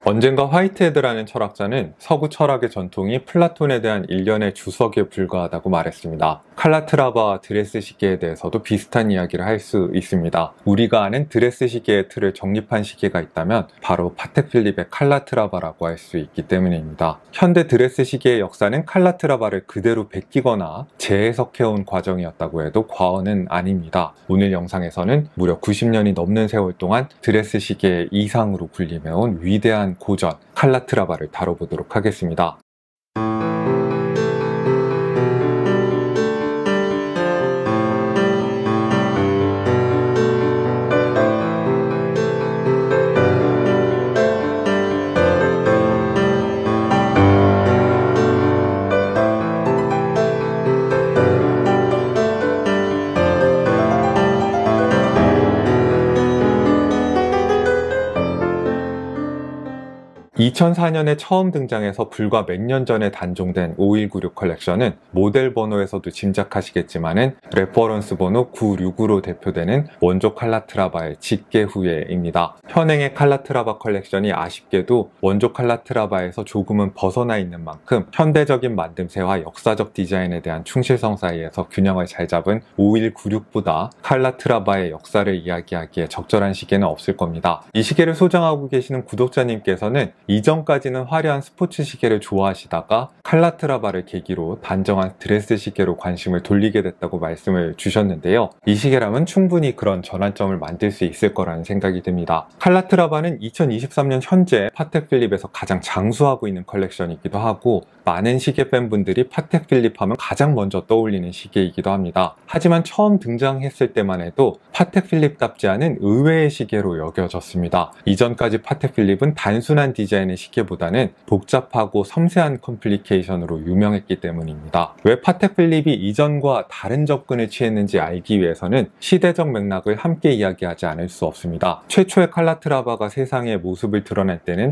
언젠가 화이트헤드라는 철학자는 서구 철학의 전통이 플라톤에 대한 일련의 주석에 불과하다고 말했습니다. 칼라트라바와 드레스 시계에 대해서도 비슷한 이야기를 할 수 있습니다. 우리가 아는 드레스 시계의 틀을 정립한 시계가 있다면 바로 파텍 필립의 칼라트라바라고 할 수 있기 때문입니다. 현대 드레스 시계의 역사는 칼라트라바를 그대로 베끼거나 재해석해온 과정이었다고 해도 과언은 아닙니다. 오늘 영상에서는 무려 90년이 넘는 세월 동안 드레스 시계의 이상으로 군림해온 위대한 고전 칼라트라바를 다뤄보도록 하겠습니다. 2004년에 처음 등장해서 불과 몇 년 전에 단종된 5196 컬렉션은 모델 번호에서도 짐작하시겠지만은 레퍼런스 번호 969로 대표되는 원조 칼라트라바의 직계 후예입니다. 현행의 칼라트라바 컬렉션이 아쉽게도 원조 칼라트라바에서 조금은 벗어나 있는 만큼 현대적인 만듦새와 역사적 디자인에 대한 충실성 사이에서 균형을 잘 잡은 5196보다 칼라트라바의 역사를 이야기하기에 적절한 시계는 없을 겁니다. 이 시계를 소장하고 계시는 구독자님께서는 이전까지는 화려한 스포츠 시계를 좋아하시다가 칼라트라바를 계기로 단정한 드레스 시계로 관심을 돌리게 됐다고 말씀을 주셨는데요. 이 시계라면 충분히 그런 전환점을 만들 수 있을 거라는 생각이 듭니다. 칼라트라바는 2023년 현재 파텍 필립에서 가장 장수하고 있는 컬렉션이기도 하고 많은 시계 팬분들이 파텍 필립 하면 가장 먼저 떠올리는 시계이기도 합니다. 하지만 처음 등장했을 때만 해도 파텍 필립답지 않은 의외의 시계로 여겨졌습니다. 이전까지 파텍 필립은 단순한 디자인의 시계보다는 복잡하고 섬세한 컴플리케이션으로 유명했기 때문입니다. 왜 파텍 필립이 이전과 다른 접근을 취했는지 알기 위해서는 시대적 맥락을 함께 이야기하지 않을 수 없습니다. 최초의 칼라트라바가 세상의 모습을 드러낼 때는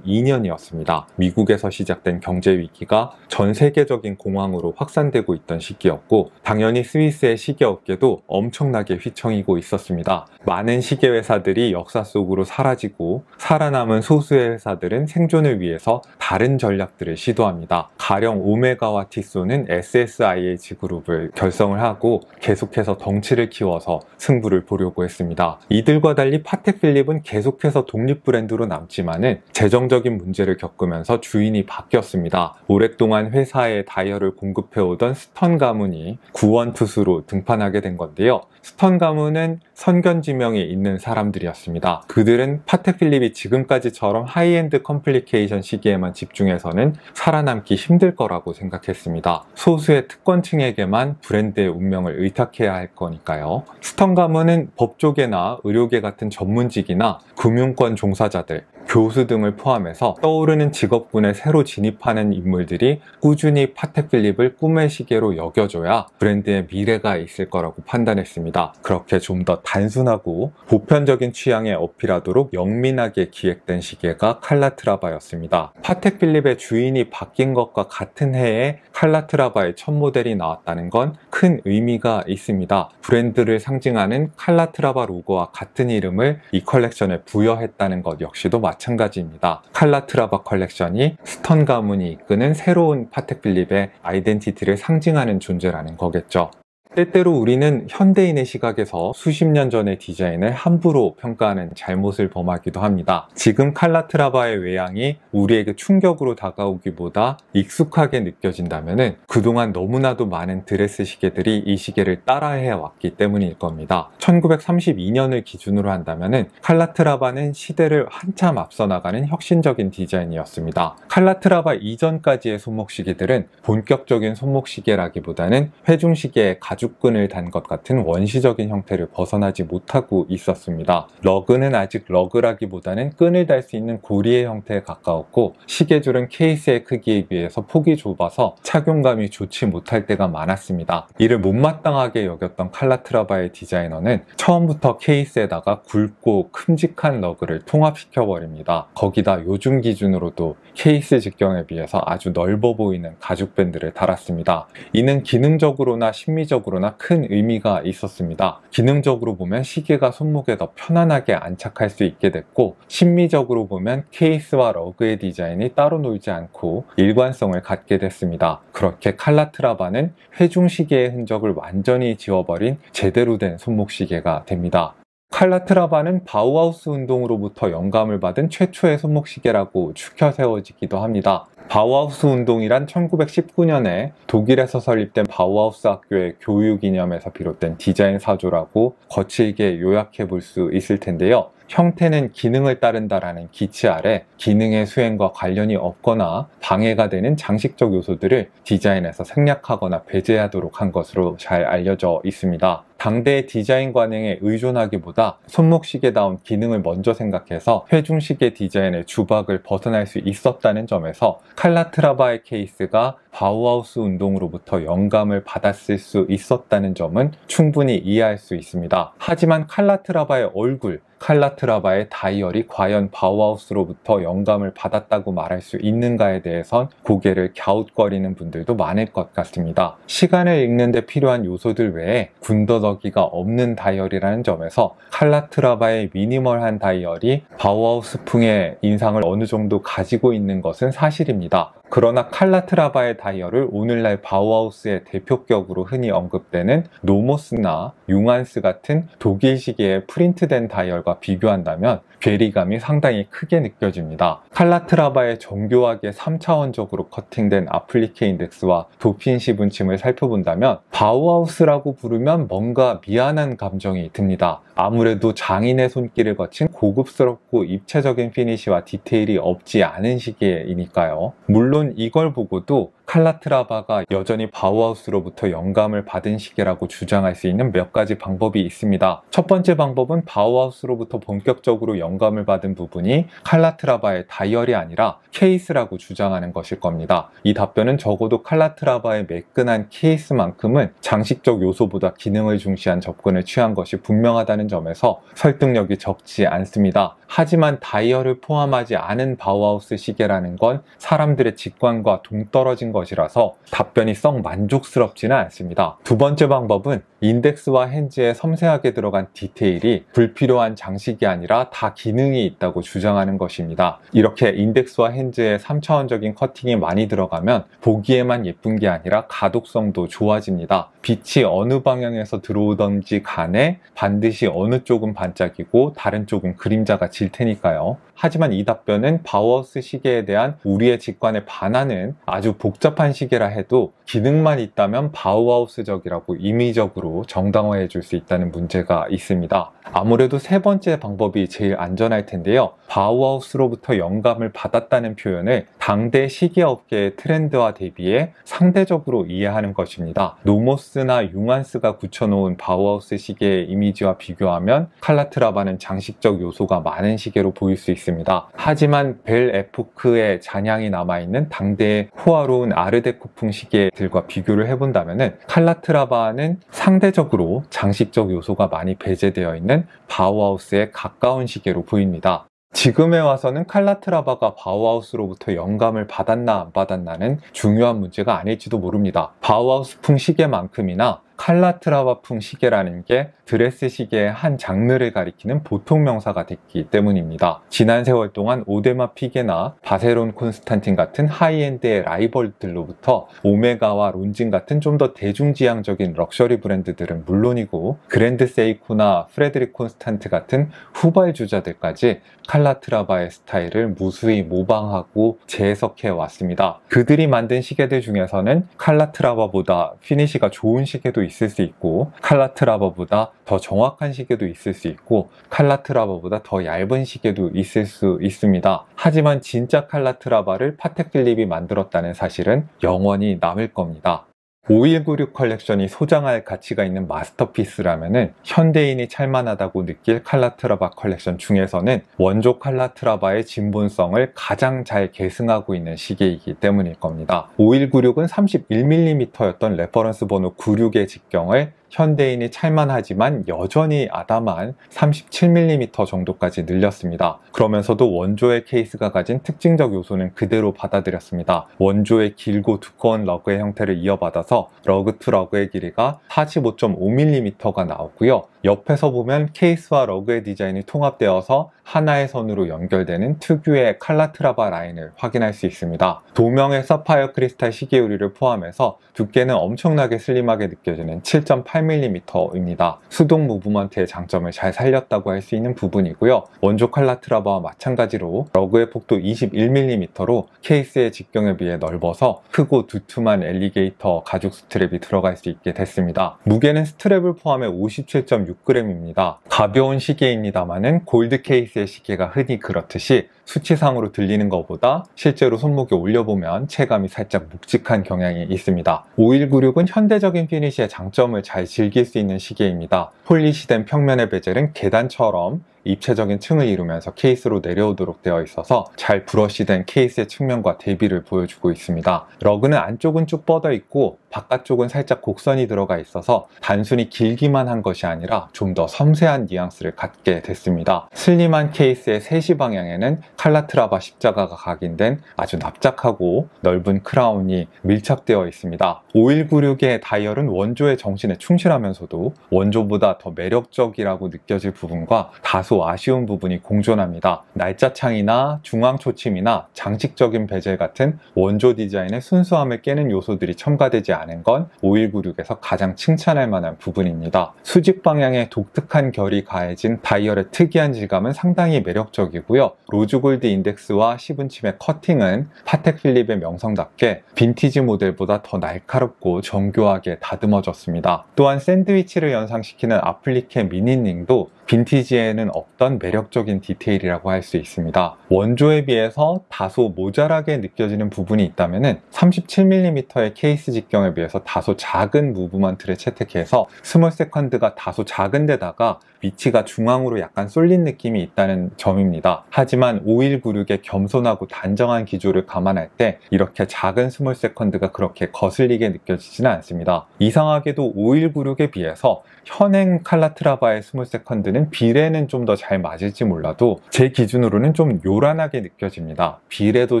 1932년이었습니다. 미국에서 시작된 경제 위기가 전 세계적인 공황으로 확산되고 있던 시기였고 당연히 스위스의 시계 업계도 엄청나게 휘청이고 있었습니다. 많은 시계 회사들이 역사 속으로 사라지고 살아남은 소수의 회사들은 생존을 위해서 다른 전략들을 시도합니다. 가령 오메가와 티소는 SSIH 그룹을 결성을 하고 계속해서 덩치를 키워서 승부를 보려고 했습니다. 이들과 달리 파텍 필립은 계속해서 독립 브랜드로 남지만은 재정적인 문제를 겪으면서 주인이 바뀌었습니다. 오랫동안 회사에 다이얼을 공급해오던 스턴 가문이 구원투수로 등판하게 된 건데요. 스턴 가문은 선견지명이 있는 사람들이었습니다. 그들은 파텍 필립이 지금까지처럼 하이엔드 컴플리케이션 시계에만 집중해서는 살아남기 힘들 거라고 생각했습니다. 소수의 특권층에게만 브랜드의 운명을 의탁해야 할 거니까요. 스턴 가문은 법조계나 의료계 같은 전문직이나 금융권 종사자들, 교수 등을 포함해서 떠오르는 직업군에 새로 진입하는 인물들이 꾸준히 파텍 필립을 꿈의 시계로 여겨줘야 브랜드의 미래가 있을 거라고 판단했습니다. 그렇게 좀 더 단순하고 보편적인 취향에 어필하도록 영민하게 기획된 시계가 칼라트라바였습니다. 파텍 필립의 주인이 바뀐 것과 같은 해에 칼라트라바의 첫 모델이 나왔다는 건 큰 의미가 있습니다. 브랜드를 상징하는 칼라트라바 로고와 같은 이름을 이 컬렉션에 부여했다는 것 역시도 마찬가지입니다. 칼라트라바 컬렉션이 스턴 가문이 이끄는 새로운 파텍 필립의 아이덴티티를 상징하는 존재라는 거겠죠. 때때로 우리는 현대인의 시각에서 수십 년 전의 디자인을 함부로 평가하는 잘못을 범하기도 합니다. 지금 칼라트라바의 외양이 우리에게 충격으로 다가오기보다 익숙하게 느껴진다면 그동안 너무나도 많은 드레스 시계들이 이 시계를 따라해 왔기 때문일 겁니다. 1932년을 기준으로 한다면 칼라트라바는 시대를 한참 앞서 나가는 혁신적인 디자인이었습니다. 칼라트라바 이전까지의 손목시계들은 본격적인 손목시계라기보다는 회중시계의 가죽끈을 단 것 같은 원시적인 형태를 벗어나지 못하고 있었습니다. 러그는 아직 러그라기보다는 끈을 달 수 있는 고리의 형태에 가까웠고 시계줄은 케이스의 크기에 비해서 폭이 좁아서 착용감이 좋지 못할 때가 많았습니다. 이를 못마땅하게 여겼던 칼라트라바의 디자이너는 처음부터 케이스에다가 굵고 큼직한 러그를 통합시켜버립니다. 거기다 요즘 기준으로도 케이스 직경에 비해서 아주 넓어 보이는 가죽 밴드를 달았습니다. 이는 기능적으로나 심미적으로 기능적으로나 큰 의미가 있었습니다. 기능적으로 보면 시계가 손목에 더 편안하게 안착할 수 있게 됐고, 심미적으로 보면 케이스와 러그의 디자인이 따로 놀지 않고 일관성을 갖게 됐습니다. 그렇게 칼라트라바는 회중시계의 흔적을 완전히 지워버린 제대로 된 손목시계가 됩니다. 칼라트라바는 바우하우스 운동으로부터 영감을 받은 최초의 손목시계라고 추켜 세워지기도 합니다. 바우하우스 운동이란 1919년에 독일에서 설립된 바우하우스 학교의 교육 이념에서 비롯된 디자인 사조라고 거칠게 요약해 볼 수 있을 텐데요. 형태는 기능을 따른다라는 기치 아래 기능의 수행과 관련이 없거나 방해가 되는 장식적 요소들을 디자인에서 생략하거나 배제하도록 한 것으로 잘 알려져 있습니다. 당대의 디자인 관행에 의존하기보다 손목시계다운 기능을 먼저 생각해서 회중시계 디자인의 주박을 벗어날 수 있었다는 점에서 칼라트라바의 케이스가 바우하우스 운동으로부터 영감을 받았을 수 있었다는 점은 충분히 이해할 수 있습니다. 하지만 칼라트라바의 얼굴, 칼라트라바의 다이얼이 과연 바우하우스로부터 영감을 받았다고 말할 수 있는가에 대해선 고개를 갸웃거리는 분들도 많을 것 같습니다. 시간을 읽는 데 필요한 요소들 외에 군더더기가 없는 다이얼이라는 점에서 칼라트라바의 미니멀한 다이얼이 바우하우스풍의 인상을 어느 정도 가지고 있는 것은 사실입니다. 그러나 칼라트라바의 다이얼을 오늘날 바우하우스의 대표격으로 흔히 언급되는 노모스나 융한스 같은 독일 시계의 프린트된 다이얼과 비교한다면 괴리감이 상당히 크게 느껴집니다. 칼라트라바의 정교하게 3차원적으로 커팅된 아플리케 인덱스와 도핀 시분침을 살펴본다면 바우하우스라고 부르면 뭔가 미안한 감정이 듭니다. 아무래도 장인의 손길을 거친 고급스럽고 입체적인 피니시와 디테일이 없지 않은 시계이니까요. 물론 이걸 보고도 칼라트라바가 여전히 바우하우스로부터 영감을 받은 시계라고 주장할 수 있는 몇 가지 방법이 있습니다. 첫 번째 방법은 바우하우스로부터 본격적으로 영감을 받은 부분이 칼라트라바의 다이얼이 아니라 케이스라고 주장하는 것일 겁니다. 이 답변은 적어도 칼라트라바의 매끈한 케이스만큼은 장식적 요소보다 기능을 중시한 접근을 취한 것이 분명하다는 점에서 설득력이 적지 않습니다. 하지만 다이얼을 포함하지 않은 바우하우스 시계라는 건 사람들의 직관과 동떨어진 것이라서 답변이 썩 만족스럽지는 않습니다. 두 번째 방법은 인덱스와 핸즈에 섬세하게 들어간 디테일이 불필요한 장식이 아니라 다 기능이 있다고 주장하는 것입니다. 이렇게 인덱스와 핸즈에 3차원적인 커팅이 많이 들어가면 보기에만 예쁜 게 아니라 가독성도 좋아집니다. 빛이 어느 방향에서 들어오던지 간에 반드시 어느 쪽은 반짝이고 다른 쪽은 그림자가 질 테니까요. 하지만 이 답변은 바우하우스 시계에 대한 우리의 직관에 반하는 아주 복잡한 시계라 해도 기능만 있다면 바우하우스적이라고 임의적으로 정당화해 줄 수 있다는 문제가 있습니다. 아무래도 세 번째 방법이 제일 안전할 텐데요. 바우하우스로부터 영감을 받았다는 표현을 당대 시계업계의 트렌드와 대비해 상대적으로 이해하는 것입니다. 노모스나 융한스가 굳혀놓은 바우하우스 시계의 이미지와 비교하면 칼라트라바는 장식적 요소가 많은 시계로 보일 수 있습니다. 하지만 벨 에포크의 잔향이 남아있는 당대의 호화로운 아르데코풍 시계들과 비교를 해본다면 칼라트라바는 상대적으로 장식적 요소가 많이 배제되어 있는 바우하우스에 가까운 시계로 보입니다. 지금에 와서는 칼라트라바가 바우하우스로부터 영감을 받았나 안 받았나는 중요한 문제가 아닐지도 모릅니다. 바우하우스풍 시계만큼이나 칼라트라바풍 시계라는 게 드레스 시계의 한 장르를 가리키는 보통 명사가 됐기 때문입니다. 지난 세월 동안 오데마 피게나 바세론 콘스탄틴 같은 하이엔드의 라이벌들로부터 오메가와 론진 같은 좀 더 대중지향적인 럭셔리 브랜드들은 물론이고 그랜드 세이코나 프레드릭 콘스탄트 같은 후발주자들까지 칼라트라바의 스타일을 무수히 모방하고 재해석해 왔습니다. 그들이 만든 시계들 중에서는 칼라트라바보다 피니시가 좋은 시계도 있을 수 있고 칼라트라바보다 더 정확한 시계도 있을 수 있고 칼라트라바보다 더 얇은 시계도 있을 수 있습니다. 하지만 진짜 칼라트라바를 파텍 필립이 만들었다는 사실은 영원히 남을 겁니다. 5196 컬렉션이 소장할 가치가 있는 마스터피스라면은 현대인이 찰만하다고 느낄 칼라트라바 컬렉션 중에서는 원조 칼라트라바의 진본성을 가장 잘 계승하고 있는 시계이기 때문일 겁니다. 5196은 31mm였던 레퍼런스 번호 96의 직경을 현대인이 찰만하지만 여전히 아담한 37mm 정도까지 늘렸습니다. 그러면서도 원조의 케이스가 가진 특징적 요소는 그대로 받아들였습니다. 원조의 길고 두꺼운 러그의 형태를 이어받아서 러그 투 러그의 길이가 45.5mm가 나오고요. 옆에서 보면 케이스와 러그의 디자인이 통합되어서 하나의 선으로 연결되는 특유의 칼라트라바 라인을 확인할 수 있습니다. 도명의 사파이어 크리스탈 시계유리를 포함해서 두께는 엄청나게 슬림하게 느껴지는 7.8mm입니다. 수동 무브먼트의 장점을 잘 살렸다고 할 수 있는 부분이고요. 원조 칼라트라바와 마찬가지로 러그의 폭도 21mm로 케이스의 직경에 비해 넓어서 크고 두툼한 엘리게이터 가죽 스트랩이 들어갈 수 있게 됐습니다. 무게는 스트랩을 포함해 57.6g입니다. 가벼운 시계입니다만은 골드 케이스의 시계가 흔히 그렇듯이 수치상으로 들리는 것보다 실제로 손목에 올려보면 체감이 살짝 묵직한 경향이 있습니다. 5196은 현대적인 피니시의 장점을 잘 즐길 수 있는 시계입니다. 폴리시된 평면의 베젤은 계단처럼 입체적인 층을 이루면서 케이스로 내려오도록 되어 있어서 잘 브러쉬된 케이스의 측면과 대비를 보여주고 있습니다. 러그는 안쪽은 쭉 뻗어 있고 바깥쪽은 살짝 곡선이 들어가 있어서 단순히 길기만 한 것이 아니라 좀 더 섬세한 뉘앙스를 갖게 됐습니다. 슬림한 케이스의 3시 방향에는 칼라트라바 십자가가 각인된 아주 납작하고 넓은 크라운이 밀착되어 있습니다. 5196의 다이얼은 원조의 정신에 충실하면서도 원조보다 더 매력적이라고 느껴질 부분과 다소 아쉬운 부분이 공존합니다. 날짜창이나 중앙 초침이나 장식적인 베젤 같은 원조 디자인의 순수함을 깨는 요소들이 첨가되지 않은 건 5196에서 가장 칭찬할 만한 부분입니다. 수직 방향에 독특한 결이 가해진 다이얼의 특이한 질감은 상당히 매력적이고요. 로즈골드 인덱스와 시분침의 커팅은 파텍 필립의 명성답게 빈티지 모델보다 더 날카롭고 정교하게 다듬어졌습니다. 또한 샌드위치를 연상시키는 아플리케 미니링도 빈티지에는 없던 매력적인 디테일이라고 할 수 있습니다. 원조에 비해서 다소 모자라게 느껴지는 부분이 있다면 37mm의 케이스 직경에 비해서 다소 작은 무브먼트를 채택해서 스몰 세컨드가 다소 작은 데다가 위치가 중앙으로 약간 쏠린 느낌이 있다는 점입니다. 하지만 5196의 겸손하고 단정한 기조를 감안할 때 이렇게 작은 스몰 세컨드가 그렇게 거슬리게 느껴지지는 않습니다. 이상하게도 5196에 비해서 현행 칼라트라바의 스몰 세컨드는 비례는 좀 더 잘 맞을지 몰라도 제 기준으로는 좀 요란하게 느껴집니다. 비례도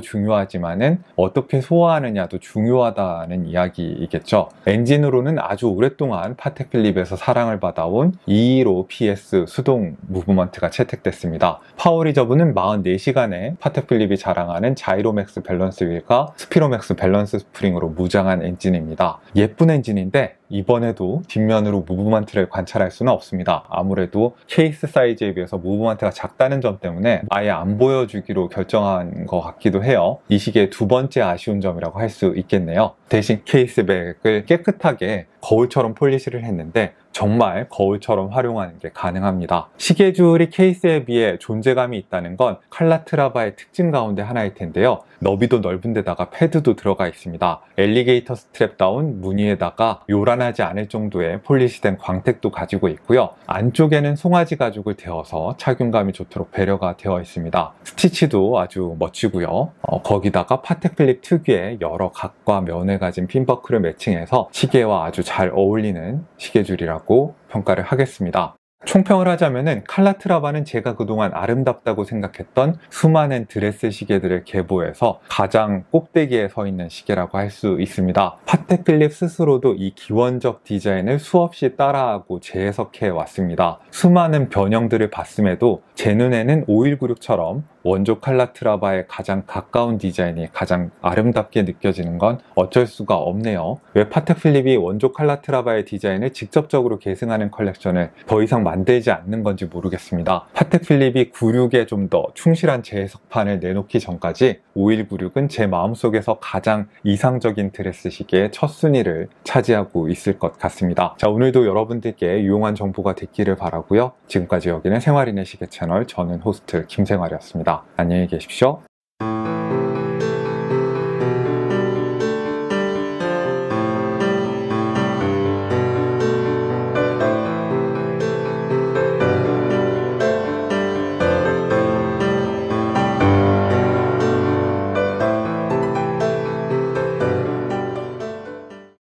중요하지만은 어떻게 소화하느냐도 중요하다는 이야기이겠죠. 엔진으로는 아주 오랫동안 파텍 필립에서 사랑을 받아온 215 PS 수동 무브먼트가 채택됐습니다. 파워리저브는 44시간에 파텍 필립이 자랑하는 자이로맥스 밸런스 휠과 스피로맥스 밸런스 스프링으로 무장한 엔진입니다. 예쁜 엔진인데 이번에도 뒷면으로 무브먼트를 관찰할 수는 없습니다. 아무래도 케이스 사이즈에 비해서 무브먼트가 작다는 점 때문에 아예 안 보여주기로 결정한 것 같기도 해요. 이 시계의 두 번째 아쉬운 점이라고 할 수 있겠네요. 대신 케이스 백을 깨끗하게 거울처럼 폴리시를 했는데 정말 거울처럼 활용하는 게 가능합니다. 시계줄이 케이스에 비해 존재감이 있다는 건 칼라트라바의 특징 가운데 하나일 텐데요. 너비도 넓은 데다가 패드도 들어가 있습니다. 엘리게이터 스트랩다운 무늬에다가 요란하지 않을 정도의 폴리시된 광택도 가지고 있고요. 안쪽에는 송아지 가죽을 대어서 착용감이 좋도록 배려가 되어 있습니다. 스티치도 아주 멋지고요. 거기다가 파텍 필립 특유의 여러 각과 면을 가진 핀버클을 매칭해서 시계와 아주 잘 어울리는 시계줄이라고 평가를 하겠습니다. 총평을 하자면은 칼라트라바는 제가 그동안 아름답다고 생각했던 수많은 드레스 시계들을 계보해서 가장 꼭대기에 서 있는 시계라고 할 수 있습니다. 파텍 필립 스스로도 이 기원적 디자인을 수없이 따라하고 재해석해 왔습니다. 수많은 변형들을 봤음에도 제 눈에는 5196처럼 원조 칼라트라바의 가장 가까운 디자인이 가장 아름답게 느껴지는 건 어쩔 수가 없네요. 왜 파텍 필립이 원조 칼라트라바의 디자인을 직접적으로 계승하는 컬렉션을 더 이상 만들지 않는 건지 모르겠습니다. 파텍 필립이 96에 좀 더 충실한 재해석판을 내놓기 전까지 5196은 제 마음속에서 가장 이상적인 드레스 시계의 첫 순위를 차지하고 있을 것 같습니다. 자, 오늘도 여러분들께 유용한 정보가 됐기를 바라고요. 지금까지 여기는 생활인의 시계 채널, 저는 호스트 김생활이었습니다. 안녕히 계십시오.